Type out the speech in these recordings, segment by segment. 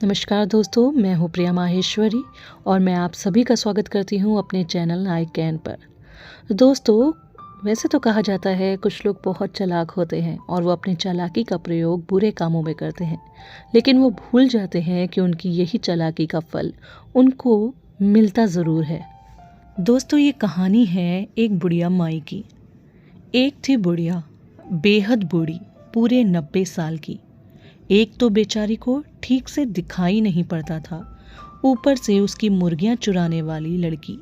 नमस्कार दोस्तों, मैं हूँ प्रिया माहेश्वरी और मैं आप सभी का स्वागत करती हूँ अपने चैनल आई कैन पर। दोस्तों, वैसे तो कहा जाता है कुछ लोग बहुत चालाक होते हैं और वो अपनी चालाकी का प्रयोग बुरे कामों में करते हैं, लेकिन वो भूल जाते हैं कि उनकी यही चालाकी का फल उनको मिलता ज़रूर है। दोस्तों, ये कहानी है एक बुढ़िया माई की। एक थी बुढ़िया, बेहद बूढ़ी, पूरे 90 साल की। एक तो बेचारी को ठीक से दिखाई नहीं पड़ता था, ऊपर से उसकी मुर्गियां चुराने वाली लड़की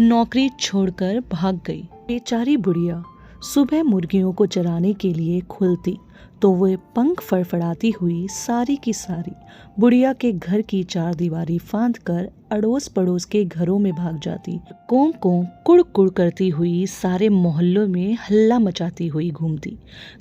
नौकरी छोड़कर भाग गई। बेचारी बुढ़िया सुबह मुर्गियों को चराने के लिए खुलती तो वे पंख फड़फड़ाती हुई सारी की सारी बुढ़िया के घर की चारदीवारी फांद कर अड़ोस पड़ोस के घरों में भाग जाती। कों कों कुड़ कुड़ करती हुई सारे मोहल्लों में हल्ला मचाती हुई घूमती।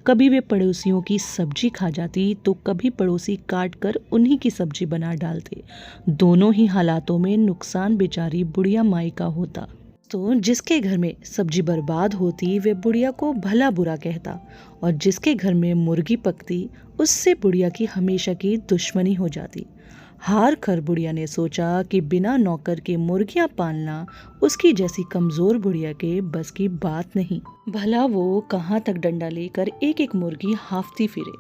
कभी वे पड़ोसियों की सब्जी खा जाती तो कभी पड़ोसी काट कर उन्हीं की सब्जी बना डालते। दोनों ही हालातों में नुकसान बेचारी बुढ़िया माई का होता। तो जिसके घर में सब्जी बर्बाद होती वे बुढ़िया को भला बुरा कहता, और जिसके घर में मुर्गी पकती उससे बुढ़िया की हमेशा की दुश्मनी हो जाती। हार कर बुढ़िया ने सोचा कि बिना नौकर के मुर्गियां पालना उसकी जैसी कमजोर बुढ़िया के बस की बात नहीं। भला वो कहाँ तक डंडा लेकर एक एक मुर्गी हाफती फिरे।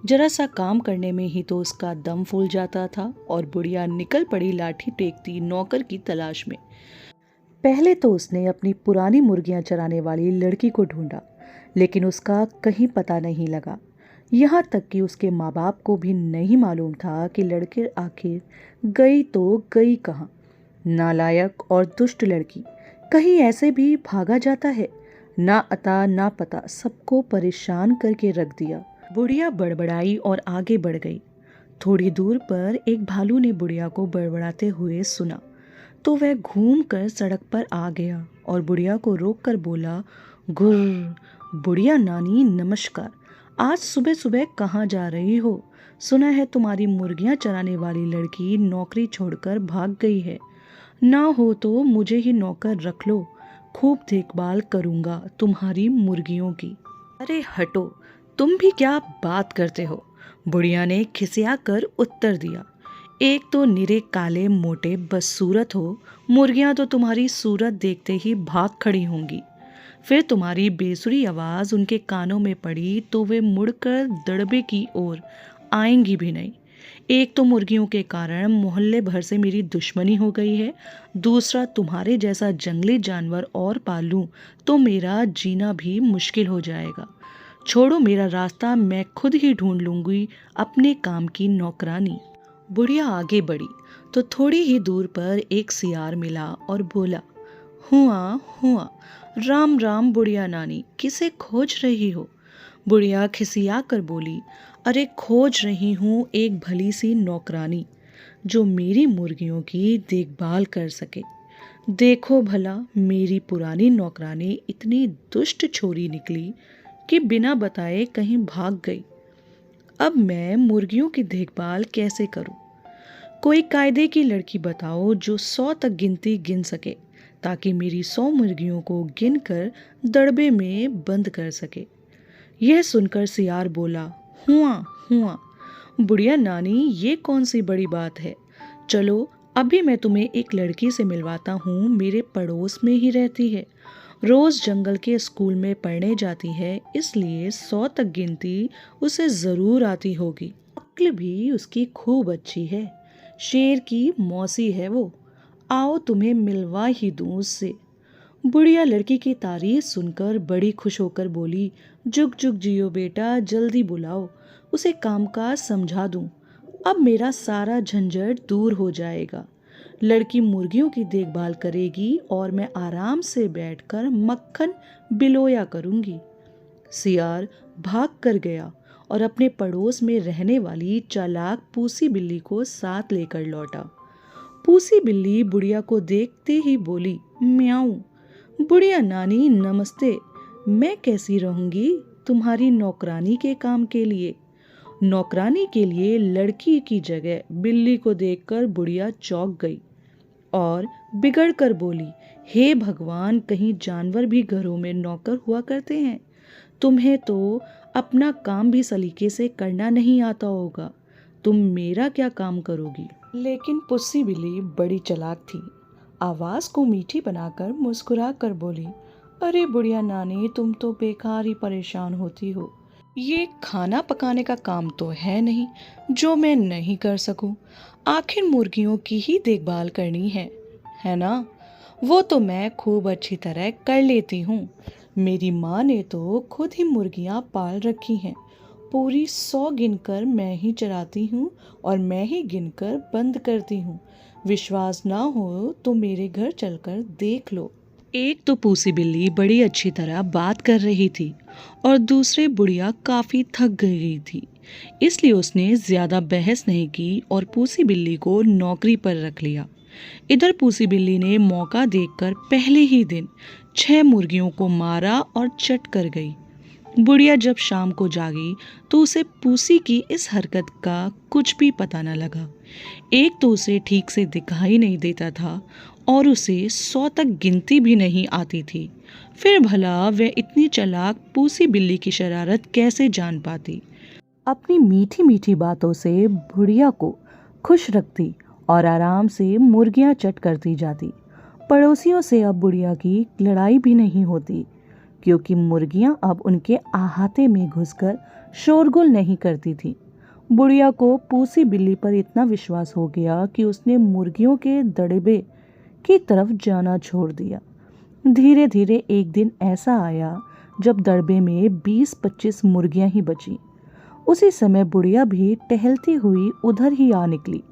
जरा सा काम करने में ही तो उसका दम फूल जाता था और बुढ़िया निकल पड़ी लाठी टेकती नौकर की तलाश में। पहले तो उसने अपनी पुरानी मुर्गियां चराने वाली लड़की को ढूंढा, लेकिन उसका कहीं पता नहीं लगा। यहाँ तक कि उसके माँ बाप को भी नहीं मालूम था कि लड़के आखिर गई तो गई कहाँ। नालायक और दुष्ट लड़की, कहीं ऐसे भी भागा जाता है। ना अता ना पता, सबको परेशान करके रख दिया। बुढ़िया बड़बड़ाई और आगे बढ़ गई। थोड़ी दूर पर एक भालू ने बुढ़िया को बड़बड़ाते हुए सुना तो वह घूम कर सड़क पर आ गया और बुढ़िया को रोक कर बोला, गुर्र। बुढ़िया नानी नमस्कार, आज सुबह सुबह कहाँ जा रही हो? सुना है तुम्हारी मुर्गियां चराने वाली लड़की नौकरी छोड़कर भाग गई है। ना हो तो मुझे ही नौकर रख लो, खूब देखभाल करूंगा तुम्हारी मुर्गियों की। अरे हटो, तुम भी क्या बात करते हो? बुढ़िया ने खिसिया कर उत्तर दिया। एक तो निरे काले मोटे बदसूरत हो, मुर्गियां तो तुम्हारी सूरत देखते ही भाग खड़ी होंगी। फिर तुम्हारी बेसुरी आवाज उनके कानों में पड़ी तो वे मुड़कर दड़बे की ओर आएंगी भी नहीं। एक तो मुर्गियों के कारण मोहल्ले भर से मेरी दुश्मनी हो गई है, दूसरा तुम्हारे जैसा जंगली जानवर और पालूं तो मेरा जीना भी मुश्किल हो जाएगा। छोड़ो मेरा रास्ता, मैं खुद ही ढूंढ लूंगी अपने काम की नौकरानी। बुढ़िया आगे बढ़ी तो थोड़ी ही दूर पर एक सियार मिला और बोला, हुआ हुआ, राम राम बुढ़िया नानी, किसे खोज रही हो? बुढ़िया खिसिया कर बोली, अरे खोज रही हूँ एक भली सी नौकरानी जो मेरी मुर्गियों की देखभाल कर सके। देखो भला, मेरी पुरानी नौकरानी इतनी दुष्ट छोरी निकली कि बिना बताए कहीं भाग गई। अब मैं मुर्गियों की देखभाल कैसे करूं? कोई कायदे की लड़की बताओ जो 100 तक गिनती गिन सके, ताकि मेरी 100 मुर्गियों को गिनकर दड़बे में बंद कर सके। यह सुनकर सियार बोला, हुआ हुआ, बुढ़िया नानी, ये कौन सी बड़ी बात है? चलो अभी मैं तुम्हें एक लड़की से मिलवाता हूँ, मेरे पड़ोस में ही रहती है, रोज जंगल के स्कूल में पढ़ने जाती है, इसलिए 100 तक गिनती उसे जरूर आती होगी। अक्ल भी उसकी खूब अच्छी है, शेर की मौसी है वो। आओ तुम्हें मिलवा ही दूं उससे। बुढ़िया लड़की की तारीफ सुनकर बड़ी खुश होकर बोली, जुग जुग जियो बेटा, जल्दी बुलाओ, उसे कामकाज समझा दूं। अब मेरा सारा झंझट दूर हो जाएगा। लड़की मुर्गियों की देखभाल करेगी और मैं आराम से बैठकर मक्खन बिलोया करूंगी। सियार भाग कर गया और अपने पड़ोस में रहने वाली चालाक पूसी बिल्ली को साथ लेकर लौटा। पूसी बिल्ली बुढ़िया को देखते ही बोली, म्याऊं। बुढ़िया नानी नमस्ते, मैं कैसी रहूंगी तुम्हारी नौकरानी के काम के लिए? नौकरानी के लिए लड़की की जगह बिल्ली को देखकर बुढ़िया चौंक गई और बिगड़ कर बोली, हे भगवान, कहीं जानवर भी घरों में नौकर हुआ करते हैं? तुम्हें तो अपना काम भी सलीके से करना नहीं आता होगा। तुम मेरा क्या काम करोगी? लेकिन पुस्सी बिल्ली बड़ी चालाक थी। आवाज को मीठी बनाकर मुस्कुरा कर बोली, अरे बुढ़िया नानी, तुम तो बेकार ही परेशान होती हो। ये खाना पकाने का काम तो है नहीं जो मैं नहीं कर सकूं। आखिर मुर्गियों की ही देखभाल करनी है ना? वो तो मैं खूब अच्छी तरह कर लेती हूँ। मेरी माँ ने तो खुद ही मुर्गियाँ पाल रखी हैं। पूरी 100 गिनकर मैं ही चराती हूँ और मैं ही गिनकर बंद करती हूँ। विश्वास ना हो तो मेरे घर चलकर देख लो। एक तो पूसी बिल्ली बड़ी अच्छी तरह बात कर रही थी और दूसरे बुढ़िया काफी थक गई थी। इसलिए उसने ज्यादा बहस नहीं की और पूसी बिल्ली को नौकरी पर रख लिया। इधर पूसी बिल्ली ने मौका देखकर पहले ही दिन 6 मुर्गियों को मारा और चट कर गई। बुढ़िया जब शाम को जागी तो उसे पूसी की इस हरकत का कुछ भी पता न लगा। एक तो उसे ठीक से दिखाई नहीं देता था और उसे 100 तक गिनती भी नहीं आती थी। फिर भला वह इतनी चालाक पूसी बिल्ली की शरारत कैसे जान पाती? अपनी मीठी मीठी बातों से बुढ़िया को खुश रखती और आराम से मुर्गियां चट करती जाती। पड़ोसियों से अब बुढ़िया की लड़ाई भी नहीं होती, क्योंकि मुर्गियां अब उनके अहाते में घुसकर शोरगुल नहीं करती थी। बुढ़िया को पूसी बिल्ली पर इतना विश्वास हो गया कि उसने मुर्गियों के दड़बे की तरफ जाना छोड़ दिया। धीरे धीरे एक दिन ऐसा आया जब दड़बे में 20-25 मुर्गियां ही बची। उसी समय बुढ़िया भी टहलती हुई उधर ही आ निकली।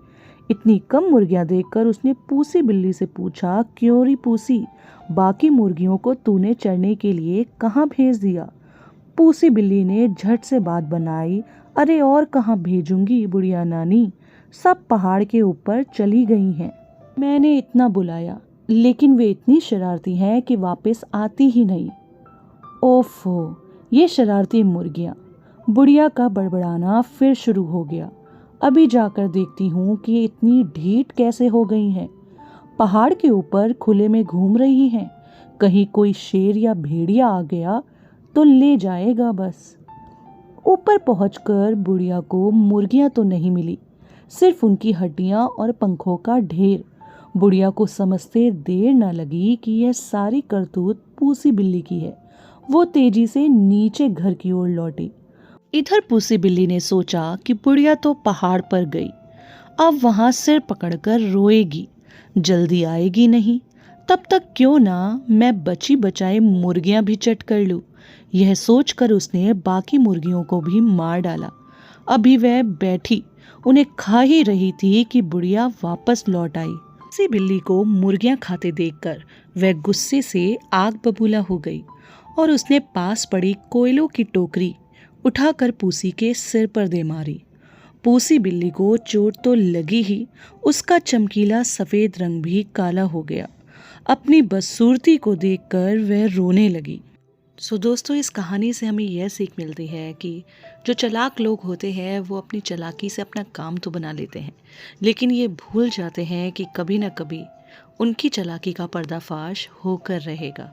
इतनी कम मुर्गियां देखकर उसने पूसी बिल्ली से पूछा, क्यों री पूसी, बाकी मुर्गियों को तूने चरने के लिए कहाँ भेज दिया? पूसी बिल्ली ने झट से बात बनाई, अरे और कहाँ भेजूंगी बुढ़िया नानी, सब पहाड़ के ऊपर चली गई हैं। मैंने इतना बुलाया लेकिन वे इतनी शरारती हैं कि वापस आती ही नहीं। ओफो, ये शरारती मुर्गियां। बुढ़िया का बड़बड़ाना फिर शुरू हो गया। अभी जाकर देखती हूँ कि ये इतनी ढीठ कैसे हो गई हैं। पहाड़ के ऊपर खुले में घूम रही हैं। कहीं कोई शेर या भेड़िया आ गया तो ले जाएगा बस। ऊपर पहुंचकर बुढ़िया को मुर्गियां तो नहीं मिली, सिर्फ उनकी हड्डियां और पंखों का ढेर। बुढ़िया को समझते देर न लगी कि यह सारी करतूत पूसी बिल्ली की है। वो तेजी से नीचे घर की ओर लौटी। इधर पूसी बिल्ली ने सोचा कि बुढ़िया तो पहाड़ पर गई, अब वहां सिर पकड़कर रोएगी, जल्दी आएगी नहीं। तब तक क्यों ना मैं बची बचाई मुर्गियां भी चट कर लूं। यह सोचकर उसने बाकी मुर्गियों को भी मार डाला। अभी वह बैठी उन्हें खा ही रही थी कि बुढ़िया वापस लौट आई। पूसी बिल्ली को मुर्गियां खाते देखकर वह गुस्से से आग बबूला हो गई और उसने पास पड़ी कोयलों की टोकरी उठाकर पूसी के सिर पर दे मारी। पूसी बिल्ली को चोट तो लगी ही, उसका चमकीला सफेद रंग भी काला हो गया। अपनी बदसूरती को देखकर वह रोने लगी। दोस्तों, इस कहानी से हमें यह सीख मिलती है कि जो चालाक लोग होते हैं वो अपनी चालाकी से अपना काम तो बना लेते हैं, लेकिन ये भूल जाते हैं कि कभी न कभी उनकी चालाकी का पर्दाफाश होकर रहेगा।